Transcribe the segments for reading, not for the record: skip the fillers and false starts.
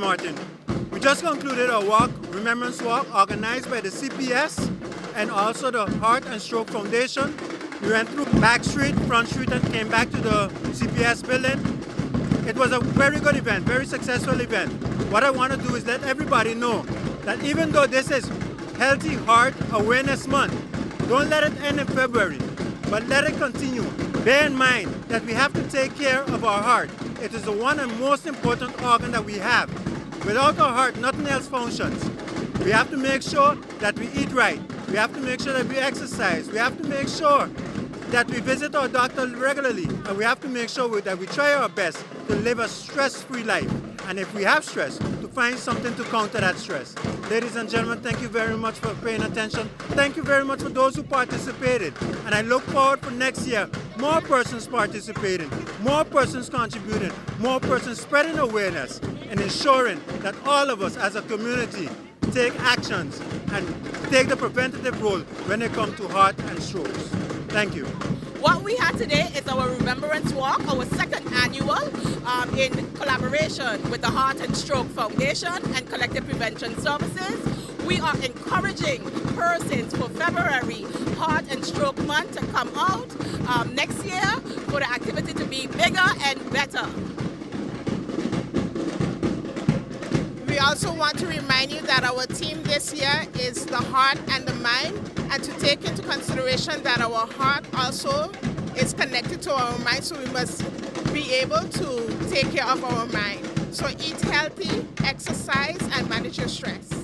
Martin. We just concluded a walk, Remembrance Walk, organized by the CPS and also the Heart and Stroke Foundation. We went through Back Street, Front Street, and came back to the CPS building. It was a very good event, very successful event. What I want to do is let everybody know that even though this is Healthy Heart Awareness Month, don't let it end in February, but let it continue. Bear in mind that we have to take care of our heart. It is the one and most important organ that we have. Without our heart, nothing else functions. We have to make sure that we eat right. We have to make sure that we exercise. We have to make sure that we visit our doctor regularly. And we have to make sure that we try our best to live a stress-free life. And if we have stress, to find something to counter that stress. Ladies and gentlemen, thank you very much for paying attention. Thank you very much for those who participated. And I look forward for next year, more persons participating, more persons contributing, more persons spreading awareness and ensuring that all of us as a community take actions and take the preventative role when it comes to heart and strokes. Thank you. What we had today is our Remembrance Walk, our second annual, in collaboration with the Heart and Stroke Foundation and Collective Prevention Services. We are encouraging persons for February Heart and Stroke Month to come out next year for the activity to be bigger and better. We also want to remind you that our theme this year is the heart and the mind, and to take into consideration that our heart also is connected to our mind, so we must be able to take care of our mind. So eat healthy, exercise, and manage your stress.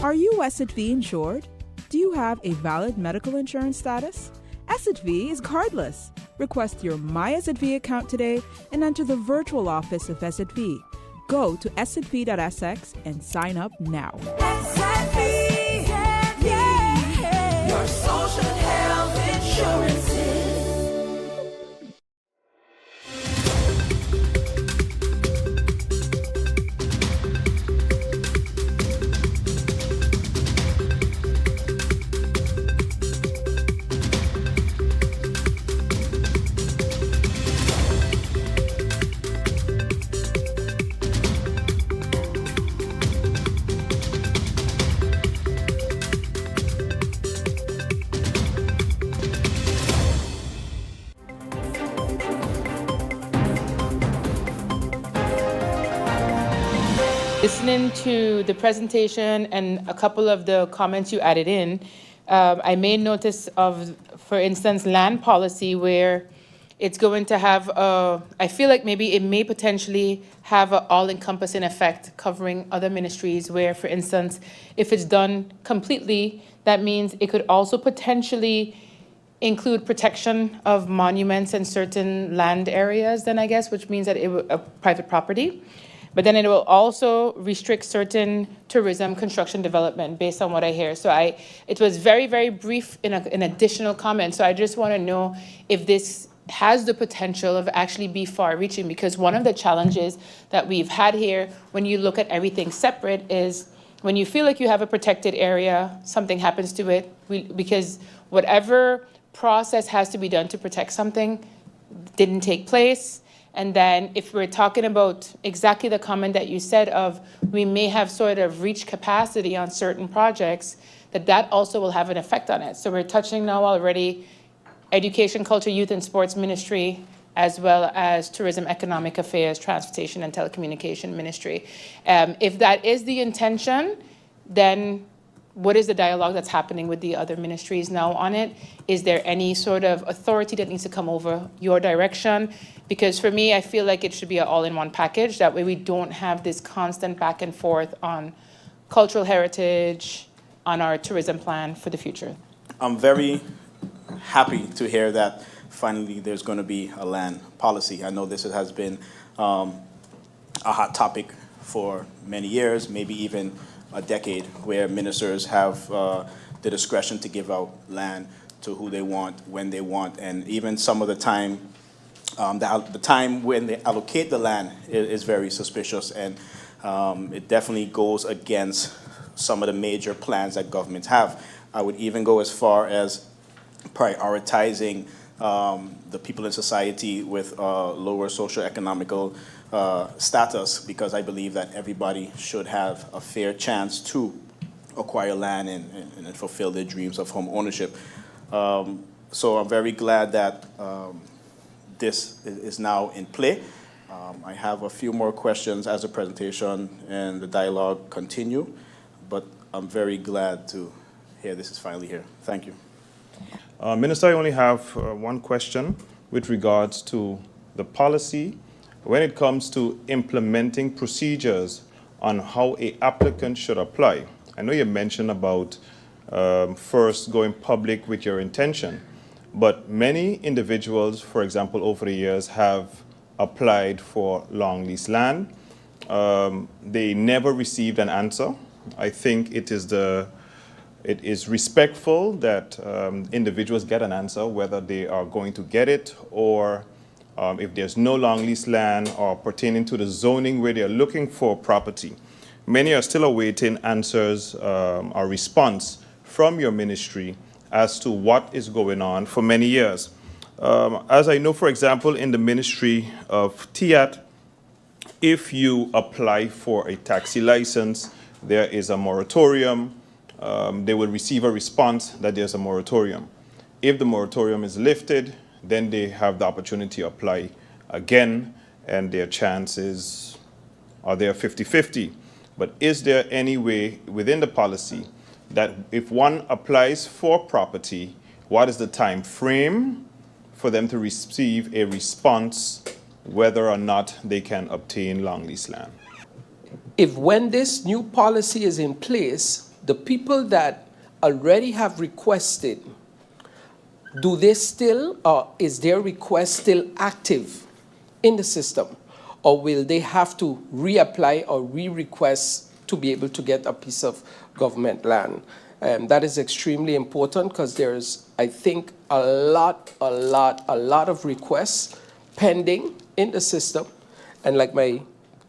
Are you SXM insured? Do you have a valid medical insurance status? SXM is cardless. Request your My SXM account today and enter the virtual office of SXM. Go to sxv.sx and sign up now. SXM, yeah. Your social health insurances. Listening to the presentation and a couple of the comments you added in, I made notice of, for instance, land policy where it's going to have I feel like maybe it may potentially have an all-encompassing effect covering other ministries where, for instance, if it's done completely, that means it could also potentially include protection of monuments and certain land areas, then I guess, which means that it will, private property. But then it will also restrict certain tourism, construction development, based on what I hear. So it was very, very brief in an additional comment. So I just want to know if this has the potential of actually be far-reaching, because one of the challenges that we've had here, when you look at everything separate, is when you feel like you have a protected area, something happens to it, because whatever process has to be done to protect something didn't take place. And then if we're talking about exactly the comment that you said of we may have sort of reached capacity on certain projects, that also will have an effect on it. So we're touching now already education, culture, youth, and sports ministry, as well as tourism, economic affairs, transportation, and telecommunication ministry. If that is the intention, then what is the dialogue that's happening with the other ministries now on it? Is there any sort of authority that needs to come over your direction? Because for me, I feel like it should be an all-in-one package. That way we don't have this constant back and forth on cultural heritage, on our tourism plan for the future. I'm very happy to hear that finally there's going to be a land policy. I know this has been a hot topic for many years, maybe even a decade, where ministers have the discretion to give out land to who they want, when they want, and even some of the time, the time when they allocate the land is very suspicious, and it definitely goes against some of the major plans that governments have. I would even go as far as prioritizing the people in society with lower socioeconomical status, because I believe that everybody should have a fair chance to acquire land and fulfill their dreams of home ownership. So I'm very glad that this is now in play. I have a few more questions as the presentation and the dialogue continue, but I'm very glad to hear this is finally here. Thank you. Minister, I only have one question with regards to the policy when it comes to implementing procedures on how an applicant should apply. I know you mentioned about first going public with your intention, but many individuals, for example, over the years have applied for long lease land. They never received an answer. I think it is respectful that individuals get an answer, whether they are going to get it or if there's no long lease land or pertaining to the zoning where they're looking for property. Many are still awaiting answers or response from your ministry as to what is going on for many years. As I know, for example, in the Ministry of TIAT, if you apply for a taxi license, there is a moratorium. They will receive a response that there's a moratorium. If the moratorium is lifted, then they have the opportunity to apply again, and their chances are there 50-50. But is there any way within the policy that if one applies for property, what is the time frame for them to receive a response whether or not they can obtain long lease land? If when this new policy is in place, the people that already have requested, do they still, or is their request still active in the system? Or will they have to reapply or re-request to be able to get a piece of government land? That is extremely important because there's, I think, a lot of requests pending in the system. And like my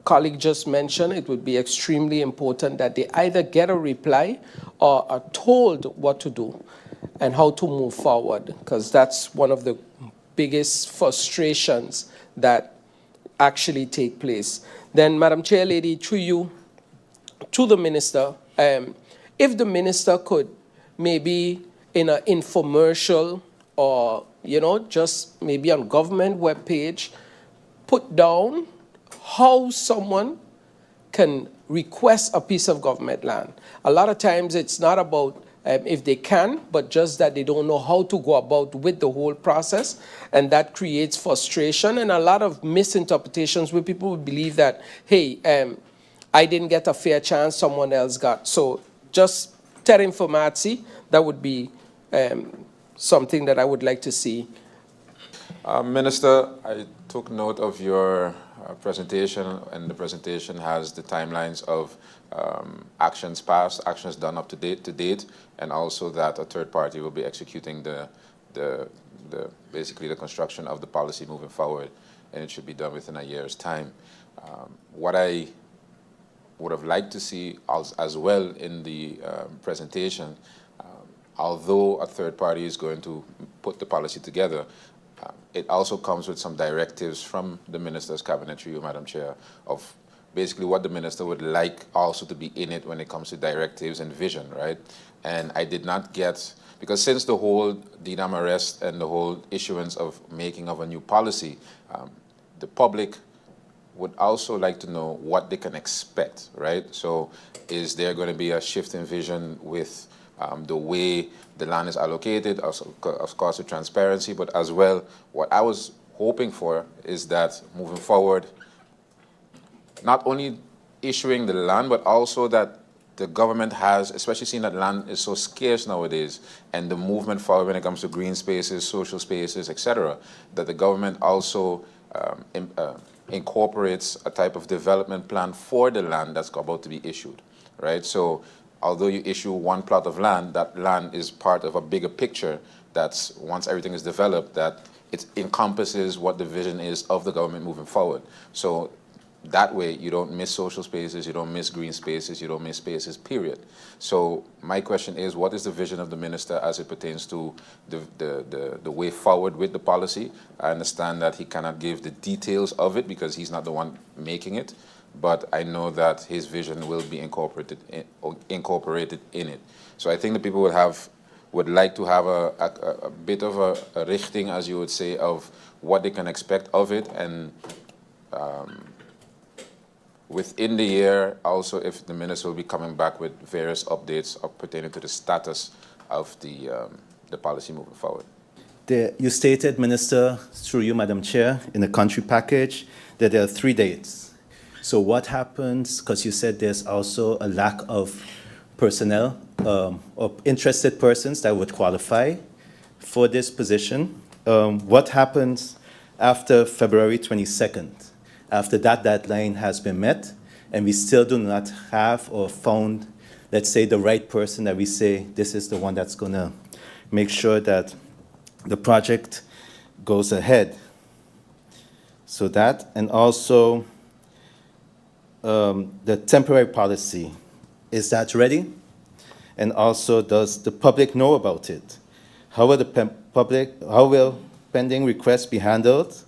colleague just mentioned, it would be extremely important that they either get a reply or are told what to do and how to move forward, because that's one of the biggest frustrations that actually take place. Then, Madam Chair Lady, through you, to the minister, if the minister could maybe in an infomercial or, just maybe on government webpage, put down how someone can request a piece of government land. A lot of times it's not about if they can, but just that they don't know how to go about with the whole process, and that creates frustration and a lot of misinterpretations where people would believe that, hey, I didn't get a fair chance, someone else got. So just ter informatie, that would be something that I would like to see. Minister, I took note of your presentation, and the presentation has the timelines of actions passed, actions done up to date, and also that a third party will be executing basically the construction of the policy moving forward, and it should be done within a year's time. What I would have liked to see as well in the presentation, although a third party is going to put the policy together, it also comes with some directives from the Minister's Cabinet, through you, Madam Chair, of basically what the Minister would like also to be in it when it comes to directives and vision, right? And I did not get, because since the whole DNAM arrest and the whole issuance of making of a new policy, the public would also like to know what they can expect, right? So is there going to be a shift in vision with the way the land is allocated, of course with transparency, but as well, what I was hoping for is that moving forward, not only issuing the land, but also that the government has, especially seeing that land is so scarce nowadays, and the movement forward when it comes to green spaces, social spaces, etc., that the government also incorporates a type of development plan for the land that's about to be issued, right? So although you issue one plot of land, that land is part of a bigger picture that's, once everything is developed, that it encompasses what the vision is of the government moving forward. So that way you don't miss social spaces, you don't miss green spaces, you don't miss spaces, period. So my question is, what is the vision of the Minister as it pertains to the way forward with the policy? I understand that he cannot give the details of it because he's not the one making it, but I know that his vision will be incorporated in it. So I think the people would like to have a bit of a richting, as you would say, of what they can expect of it, and within the year, also if the Minister will be coming back with various updates pertaining to the status of the policy moving forward. You stated, Minister, through you, Madam Chair, in the country package, that there are 3 dates. So what happens, because you said there's also a lack of personnel or interested persons that would qualify for this position. What happens after February 22nd, after that deadline has been met, and we still do not have or found, let's say, the right person that we say, this is the one that's going to make sure that the project goes ahead? So that, and also the temporary policy, is that ready? And also, does the public know about it? How will how will pending requests be handled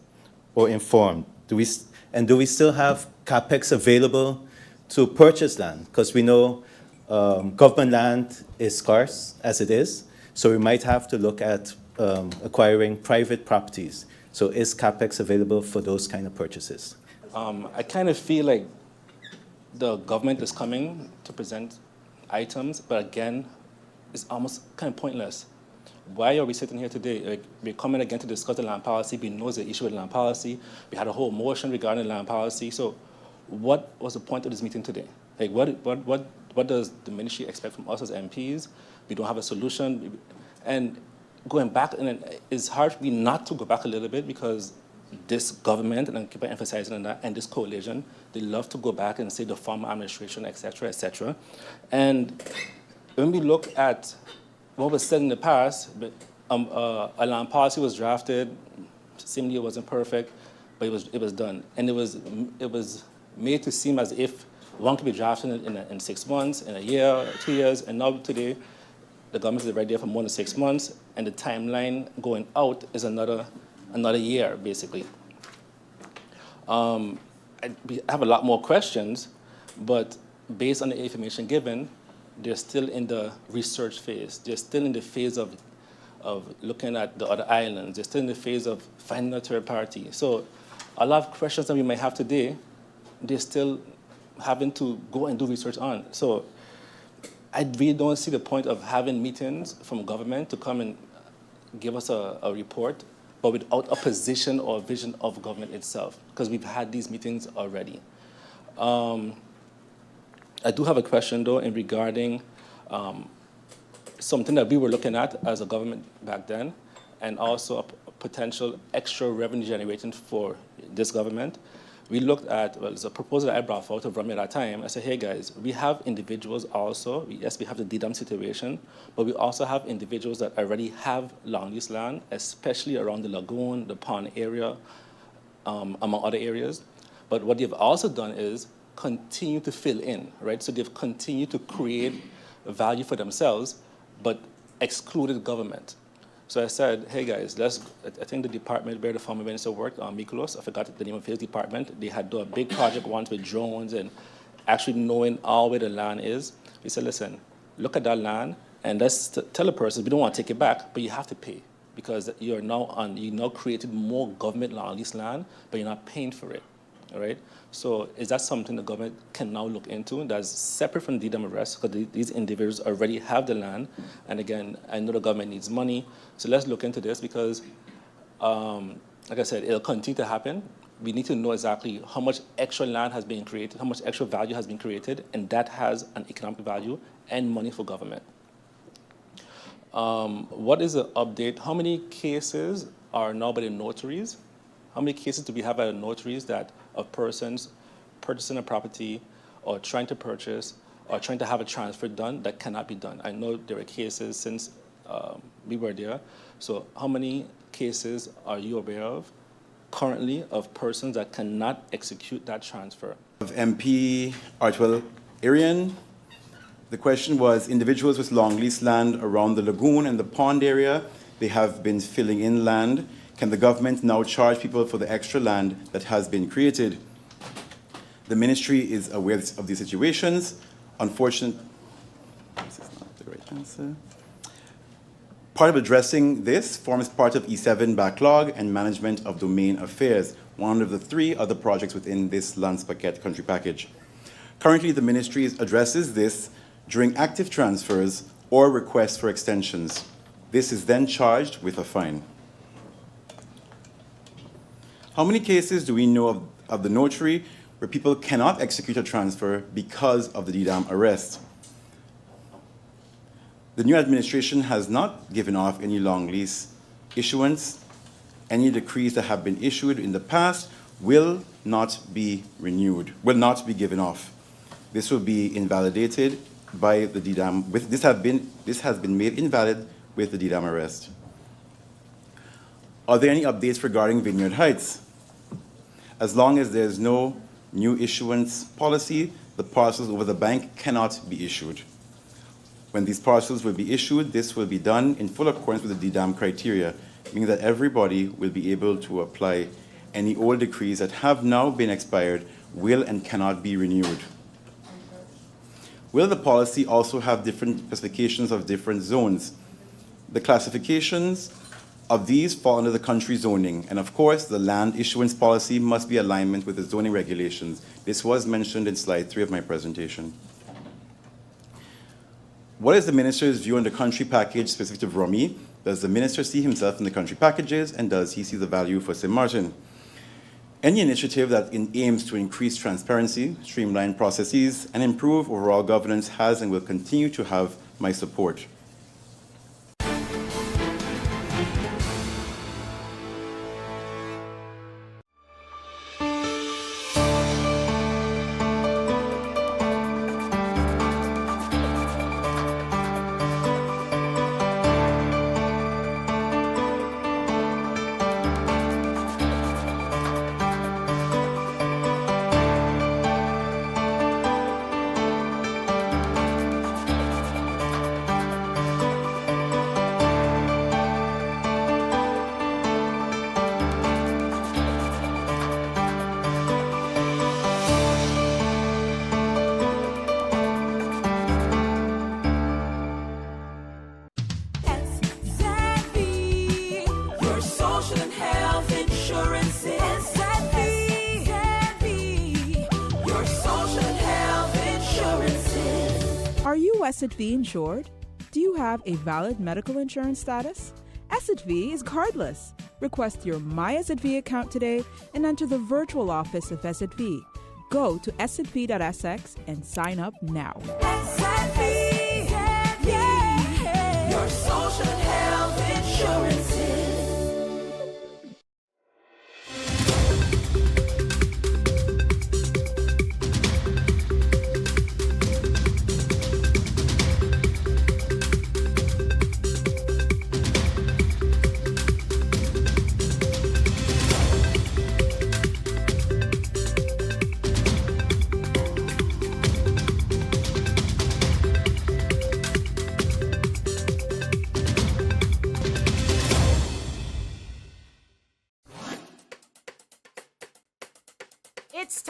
or informed? Do we still have CapEx available to purchase land? Because we know government land is scarce as it is, so we might have to look at acquiring private properties. So is CapEx available for those kind of purchases? I kind of feel like the government is coming to present items, but again, it's almost kind of pointless. Why are we sitting here today? Like, we're coming again to discuss the land policy. We know the issue with land policy. We had a whole motion regarding land policy. So what was the point of this meeting today? Like, what does the ministry expect from us as MPs? We don't have a solution. And going back, and it's hard for me not to go back a little bit, because this government, and I keep emphasizing on that, and this coalition, they love to go back and say the former administration, et cetera, et cetera. And when we look at what was said in the past, a land policy was drafted, seemingly it wasn't perfect, but it was done. And it was made to seem as if one could be drafted in 6 months, in a year, 2 years, and now today, the government is right there for more than 6 months, and the timeline going out is another year, basically. I have a lot more questions, but based on the information given, they're still in the research phase. They're still in the phase of looking at the other islands. They're still in the phase of finding a third party. So a lot of questions that we might have today, they're still having to go and do research on. So I really don't see the point of having meetings from government to come and give us a report, but without a position or vision of government itself, because we've had these meetings already. I do have a question, though, in regarding something that we were looking at as a government back then, and also a potential extra revenue generating for this government. We looked at, well, it's a proposal that I brought forward to Rami at that time. I said, hey guys, we have individuals also, yes, we have the DDAM situation, but we also have individuals that already have long lease land, especially around the lagoon, the pond area, among other areas. But what they've also done is continue to fill in, right? So they've continued to create value for themselves, but excluded government. So I said, hey guys, I think the department where the former minister worked, Mikolos, I forgot the name of his department, they had done a big project once with drones and actually knowing all where the land is. We said, listen, look at that land and let's tell the person, we don't want to take it back, but you have to pay because you now created more government land, lease land, but you're not paying for it, all right? So is that something the government can now look into that's separate from DDAM arrest because these individuals already have the land. And again, I know the government needs money. So let's look into this because, like I said, it'll continue to happen. We need to know exactly how much extra land has been created, how much extra value has been created, and that has an economic value and money for government. What is the update? How many cases are now by the notaries? How many cases do we have at the notaries that of persons purchasing a property or trying to purchase or trying to have a transfer done that cannot be done? I know there are cases since we were there. So how many cases are you aware of currently of persons that cannot execute that transfer? Of MP Artwell Arian, the question was individuals with long lease land around the lagoon and the pond area, they have been filling in land. Can the government now charge people for the extra land that has been created? The ministry is aware of these situations. Unfortunately, this is not the right answer. Part of addressing this forms part of E7 backlog and management of domain affairs, one of the 3 other projects within this Lands Paquette country package. Currently, the ministry addresses this during active transfers or requests for extensions. This is then charged with a fine. How many cases do we know of the notary where people cannot execute a transfer because of the DDAM arrest? The new administration has not given off any long lease issuance. Any decrees that have been issued in the past will not be renewed, will not be given off. This will be invalidated by the DDAM. This has been made invalid with the DDAM arrest. Are there any updates regarding Vineyard Heights? As long as there's no new issuance policy, the parcels over the bank cannot be issued. When these parcels will be issued, this will be done in full accordance with the DDAM criteria, meaning that everybody will be able to apply any old decrees that have now been expired will and cannot be renewed. Will the policy also have different specifications of different zones? The classifications of these fall under the country zoning, and of course, the land issuance policy must be in alignment with the zoning regulations. This was mentioned in slide 3 of my presentation. What is the minister's view on the country package specific to Vromi? Does the minister see himself in the country packages, and does he see the value for St. Martin? Any initiative that aims to increase transparency, streamline processes, and improve overall governance has and will continue to have my support. Are you SXV insured? Do you have a valid medical insurance status? SXV is cardless. Request your My SXV account today and enter the virtual office of SXV. Go to sxv.sx and sign up now. SXV, yeah.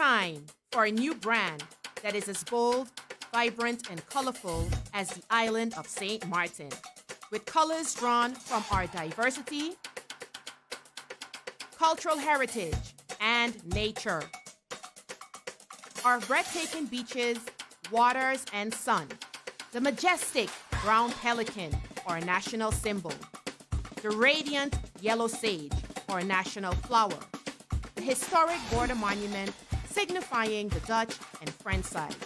time for a new brand that is as bold, vibrant, and colorful as the island of St. Martin, with colors drawn from our diversity, cultural heritage, and nature. Our breathtaking beaches, waters, and sun, the majestic brown pelican, our national symbol, the radiant yellow sage, our national flower, the historic border monument signifying the Dutch and French sides,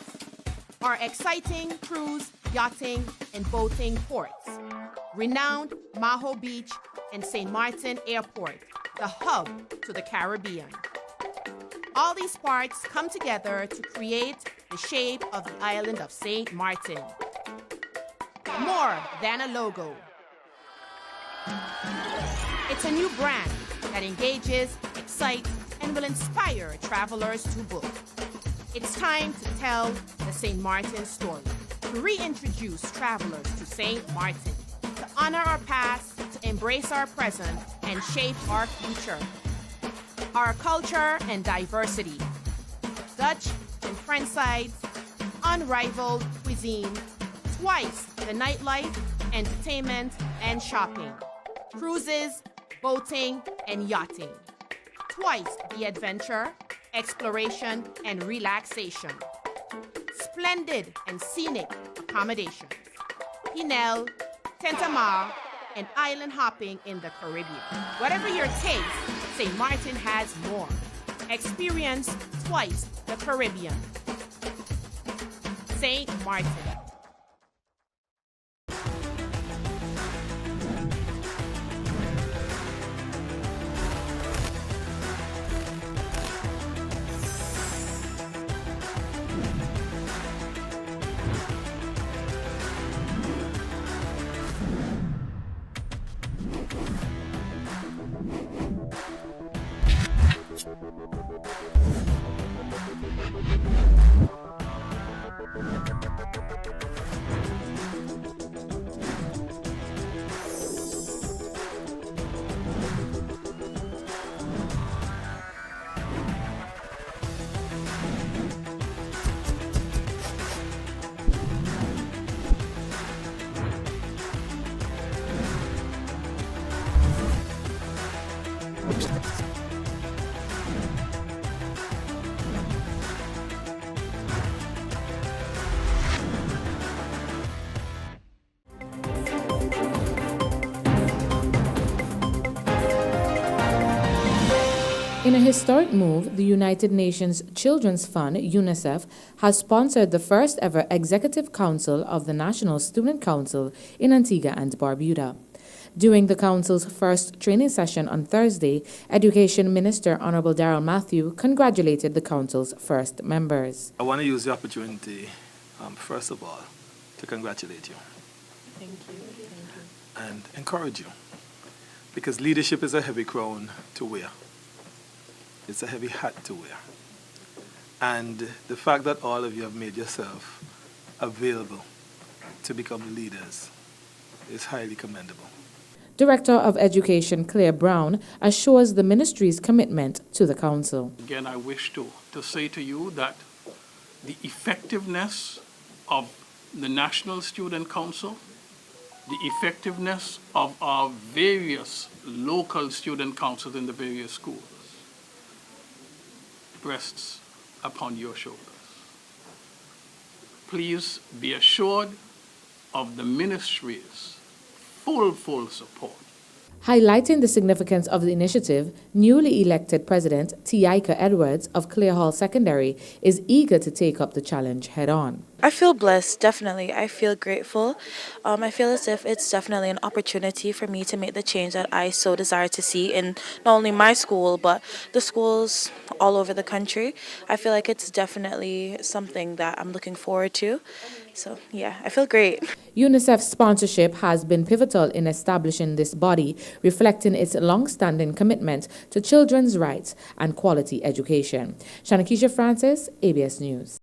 our exciting cruise, yachting, and boating ports, renowned Maho Beach and St. Martin Airport, the hub to the Caribbean. All these parts come together to create the shape of the island of St. Martin. More than a logo. It's a new brand that engages, excites, and will inspire travelers to book. It's time to tell the St. Martin story, to reintroduce travelers to St. Martin, to honor our past, to embrace our present, and shape our future. Our culture and diversity, Dutch and French sides, unrivaled cuisine, twice the nightlife, entertainment, and shopping, cruises, boating, and yachting, twice the adventure, exploration, and relaxation, splendid and scenic accommodations, Pinel, Tentamar, and island hopping in the Caribbean. Whatever your taste, St. Martin has more. Experience twice the Caribbean. St. Martin. In a historic move, the United Nations Children's Fund, UNICEF, has sponsored the first ever Executive Council of the National Student Council in Antigua and Barbuda. During the Council's first training session on Thursday, Education Minister Honorable Darrell Matthew congratulated the Council's first members. I want to use the opportunity, first of all, to congratulate you. Thank you. And encourage you, because leadership is a heavy crown to wear. It's a heavy hat to wear. And the fact that all of you have made yourself available to become leaders is highly commendable. Director of Education Claire Brown assures the ministry's commitment to the Council. Again, I wish to say to you that the effectiveness of the National Student Council, the effectiveness of our various local student councils in the various schools rests upon your shoulders. Please be assured of the ministry's full support. Highlighting the significance of the initiative, newly elected President Tiaika Edwards of Clear Hall Secondary is eager to take up the challenge head-on. I feel blessed, definitely. I feel grateful. I feel as if it's definitely an opportunity for me to make the change that I so desire to see in not only my school, but the schools all over the country. I feel like it's definitely something that I'm looking forward to. So, yeah, I feel great. UNICEF's sponsorship has been pivotal in establishing this body, reflecting its long-standing commitment to children's rights and quality education. Shanakisha Francis, ABS News.